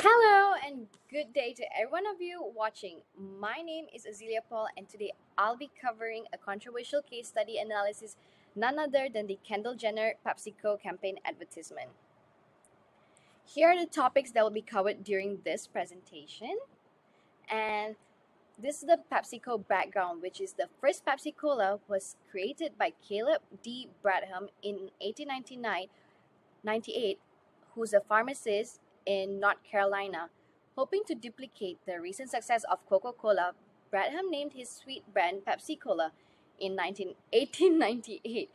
Hello and good day to every one of you watching. My name is Azealia Paul, and today I'll be covering a controversial case study analysis, none other than the Kendall Jenner Pepsico campaign advertisement. Here are the topics that will be covered during this presentation, and this is the PepsiCo background, which is the first Pepsi Cola was created by Caleb D. Bradham in 1898, who's a pharmacist in North Carolina. Hoping to duplicate the recent success of Coca-Cola, Bradham named his sweet brand Pepsi Cola in 1898.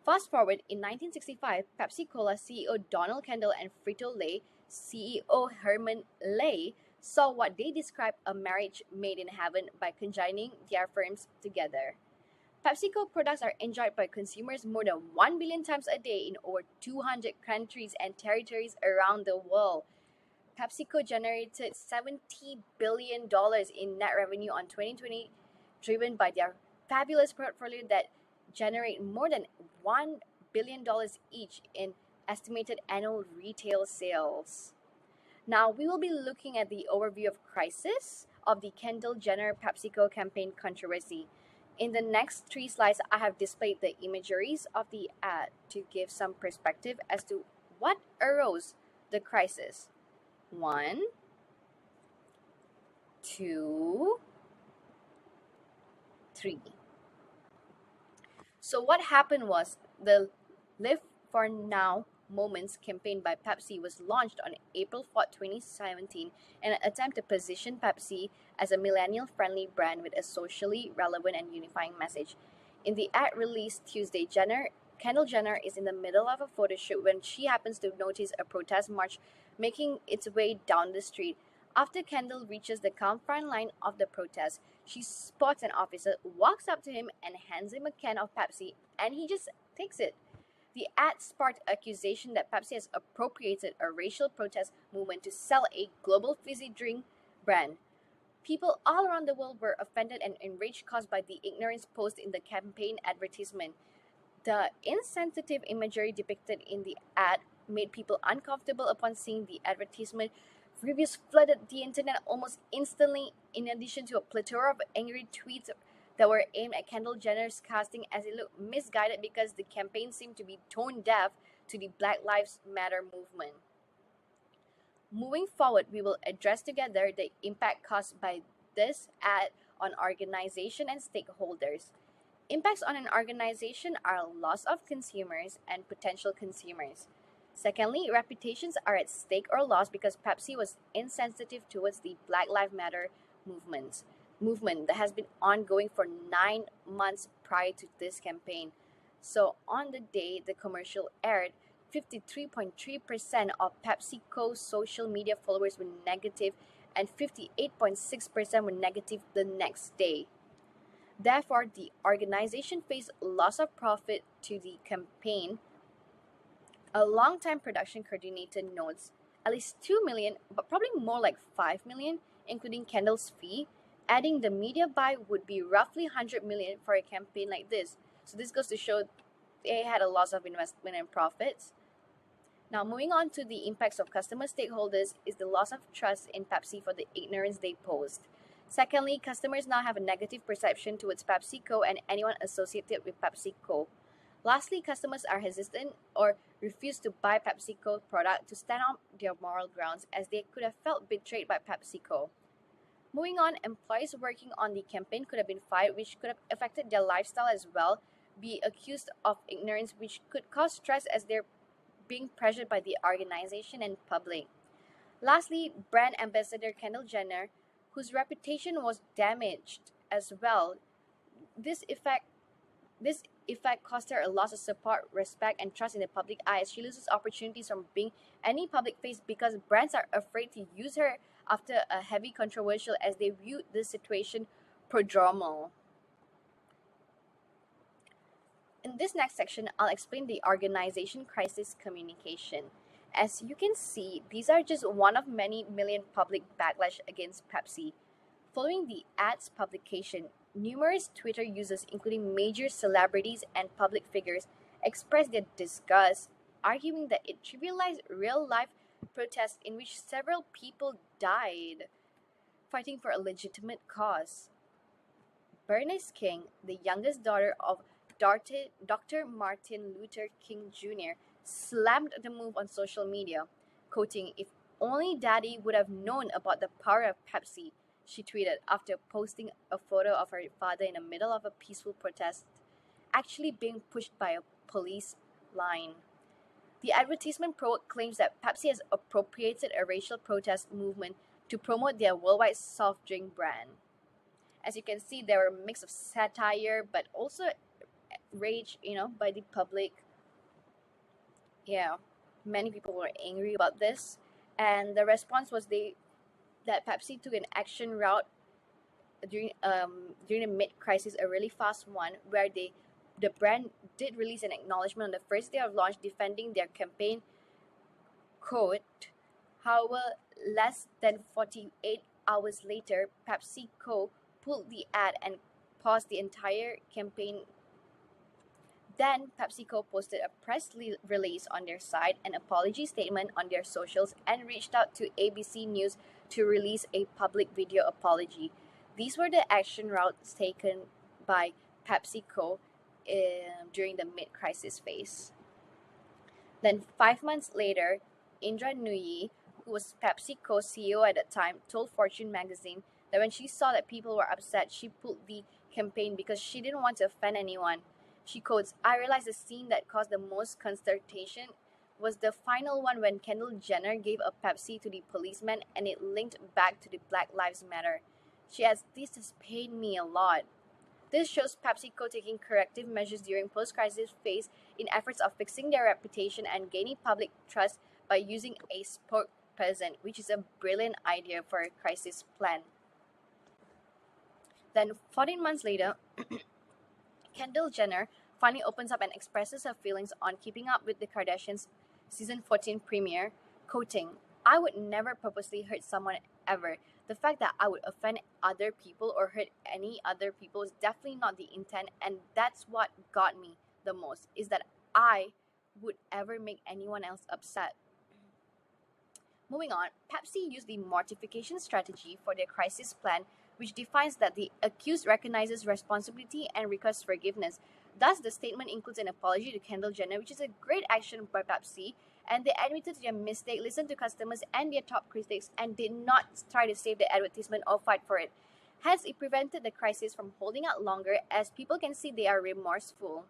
Fast forward in 1965, Pepsi Cola CEO Donald Kendall and Frito-Lay CEO Herman Lay saw what they described a marriage made in heaven by conjoining their firms together. PepsiCo products are enjoyed by consumers more than 1 billion times a day in over 200 countries and territories around the world. PepsiCo generated $70 billion in net revenue on 2020, driven by their fabulous portfolio that generate more than $1 billion each in estimated annual retail sales. Now, we will be looking at the overview of crisis of the Kendall Jenner PepsiCo campaign controversy. In the next three slides, I have displayed the imageries of the ad to give some perspective as to what arose the crisis. 1, 2, 3. So what happened was the Live for Now Moments campaign by Pepsi was launched on April 4, 2017, in an attempt to position Pepsi as a millennial-friendly brand with a socially relevant and unifying message. In the ad released Tuesday, Kendall Jenner is in the middle of a photo shoot when she happens to notice a protest march making its way down the street. After Kendall reaches the confront line of the protest, she spots an officer, walks up to him, and hands him a can of Pepsi, and he just takes it. The ad sparked accusation that Pepsi has appropriated a racial protest movement to sell a global fizzy drink brand. People all around the world were offended and enraged caused by the ignorance posed in the campaign advertisement. The insensitive imagery depicted in the ad made people uncomfortable upon seeing the advertisement. Reviews flooded the internet almost instantly, in addition to a plethora of angry tweets that were aimed at Kendall Jenner's casting as it looked misguided because the campaign seemed to be tone deaf to the Black Lives Matter movement. Moving forward, we will address together the impact caused by this ad on organization and stakeholders. Impacts on an organization are loss of consumers and potential consumers. Secondly, reputations are at stake or lost because Pepsi was insensitive towards the Black Lives Matter movement that has been ongoing for 9 months prior to this campaign. So on the day the commercial aired, 53.3% of PepsiCo's social media followers were negative and 58.6% were negative the next day. Therefore, the organization faced loss of profit to the campaign. A longtime production coordinator notes at least 2 million, but probably more like 5 million, including Kendall's fee. Adding the media buy would be roughly 100 million for a campaign like this. So this goes to show they had a loss of investment and profits. Now, moving on to the impacts of customer stakeholders is the loss of trust in Pepsi for the ignorance they posed. Secondly, customers now have a negative perception towards PepsiCo and anyone associated with PepsiCo. Lastly, customers are hesitant or refuse to buy PepsiCo product to stand on their moral grounds as they could have felt betrayed by PepsiCo. Moving on, employees working on the campaign could have been fired, which could have affected their lifestyle as well, be accused of ignorance, which could cause stress as they're being pressured by the organization and public. Lastly, brand ambassador Kendall Jenner, whose reputation was damaged as well. This effect cost her a loss of support, respect, and trust in the public eye as she loses opportunities from being any public face because brands are afraid to use her after a heavy controversial as they viewed this situation prodromal. In this next section, I'll explain the organization crisis communication. As you can see, these are just one of many million public backlash against Pepsi. Following the ad's publication, numerous Twitter users, including major celebrities and public figures, expressed their disgust, arguing that it trivialized real-life protest in which several people died fighting for a legitimate cause. Bernice King, the youngest daughter of Dr. Martin Luther King Jr., slammed the move on social media, quoting, "If only Daddy would have known about the power of Pepsi," she tweeted after posting a photo of her father in the middle of a peaceful protest, actually being pushed by a police line. The advertisement claims that Pepsi has appropriated a racial protest movement to promote their worldwide soft drink brand. As you can see, there were a mix of satire but also rage, by the public. Yeah, many people were angry about this, and the response was that Pepsi took an action route during the mid crisis, a really fast one, where the brand did release an acknowledgement on the first day of launch defending their campaign code. However, less than 48 hours later, PepsiCo pulled the ad and paused the entire campaign. Then, PepsiCo posted a press release on their site, an apology statement on their socials, and reached out to ABC News to release a public video apology. These were the action routes taken by PepsiCo during the mid crisis phase. Then, 5 months later, Indra Nooyi, who was PepsiCo CEO at the time, told Fortune magazine that when she saw that people were upset, she pulled the campaign because she didn't want to offend anyone. She quotes, "I realized the scene that caused the most consternation was the final one when Kendall Jenner gave a Pepsi to the policeman and it linked back to the Black Lives Matter." She adds, "This has pained me a lot." This shows PepsiCo taking corrective measures during post-crisis phase in efforts of fixing their reputation and gaining public trust by using a spokesperson, which is a brilliant idea for a crisis plan. Then, 14 months later, Kendall Jenner finally opens up and expresses her feelings on Keeping Up with the Kardashians season 14 premiere, quoting, "I would never purposely hurt someone ever. The fact that I would offend other people or hurt any other people is definitely not the intent, and that's what got me the most, is that I would ever make anyone else upset." Moving on, Pepsi used the mortification strategy for their crisis plan, which defines that the accused recognizes responsibility and requests forgiveness. Thus, the statement includes an apology to Kendall Jenner, which is a great action by Pepsi, and they admitted to their mistake, listened to customers and their top critics, and did not try to save the advertisement or fight for it. Hence, it prevented the crisis from holding out longer, as people can see they are remorseful.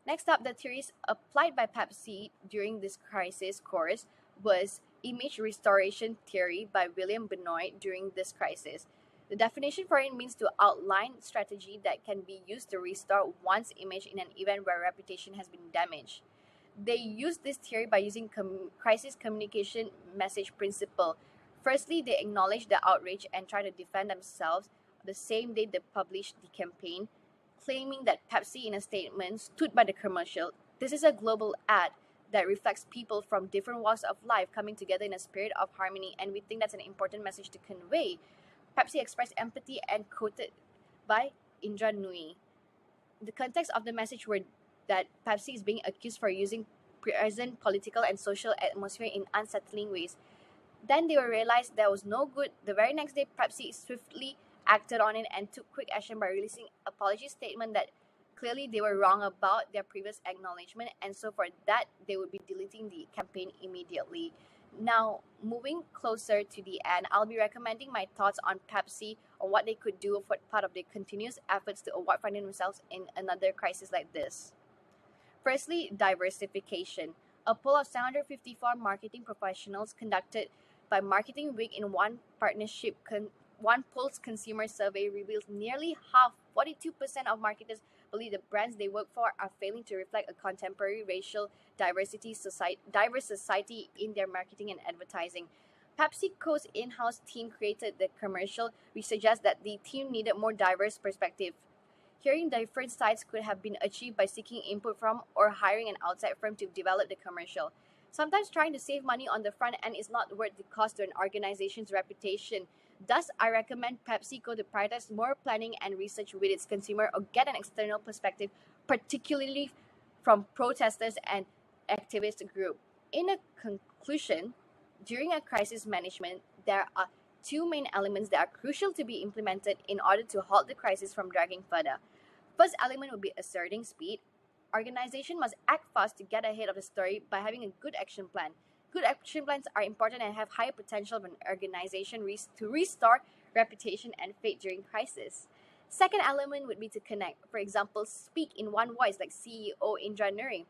Next up, the theories applied by Pepsi during this crisis course was image restoration theory by William Benoit during this crisis. The definition for it means to outline strategy that can be used to restore one's image in an event where reputation has been damaged. They use this theory by using crisis communication message principle. Firstly, they acknowledge the outrage and try to defend themselves the same day they publish the campaign, claiming that Pepsi, in a statement, stood by the commercial. This is a global ad that reflects people from different walks of life coming together in a spirit of harmony, and we think that's an important message to convey. Pepsi expressed empathy and quoted by Indra Nooyi. The context of the message were that Pepsi is being accused for using present political and social atmosphere in unsettling ways. Then they realized there was no good. The very next day, Pepsi swiftly acted on it and took quick action by releasing an apology statement that clearly they were wrong about their previous acknowledgement, and so for that, they would be deleting the campaign immediately. Now, moving closer to the end, I'll be recommending my thoughts on Pepsi on what they could do for part of their continuous efforts to avoid finding themselves in another crisis like this. Firstly, diversification. A poll of 754 marketing professionals conducted by Marketing Week in one Pulse consumer survey reveals nearly half, 42% of marketers believe the brands they work for are failing to reflect a contemporary racial diverse society in their marketing and advertising. PepsiCo's in-house team created the commercial, which suggests that the team needed more diverse perspective. Hearing different sides could have been achieved by seeking input from or hiring an outside firm to develop the commercial. Sometimes trying to save money on the front end is not worth the cost to an organization's reputation. Thus, I recommend PepsiCo to prioritize more planning and research with its consumer or get an external perspective, particularly from protesters and activist groups. In a conclusion, during a crisis management, there are two main elements that are crucial to be implemented in order to halt the crisis from dragging further. First element would be asserting speed. Organization must act fast to get ahead of the story by having a good action plan. Good action plans are important and have high potential of an organization to restore reputation and faith during crisis. Second element would be to connect. For example, speak in one voice like CEO Indra Nuri.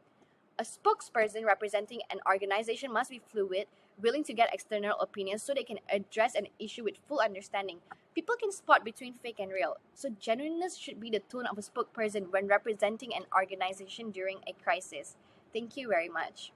A spokesperson representing an organization must be fluid, willing to get external opinions so they can address an issue with full understanding. People can spot between fake and real, so genuineness should be the tone of a spokesperson when representing an organization during a crisis. Thank you very much.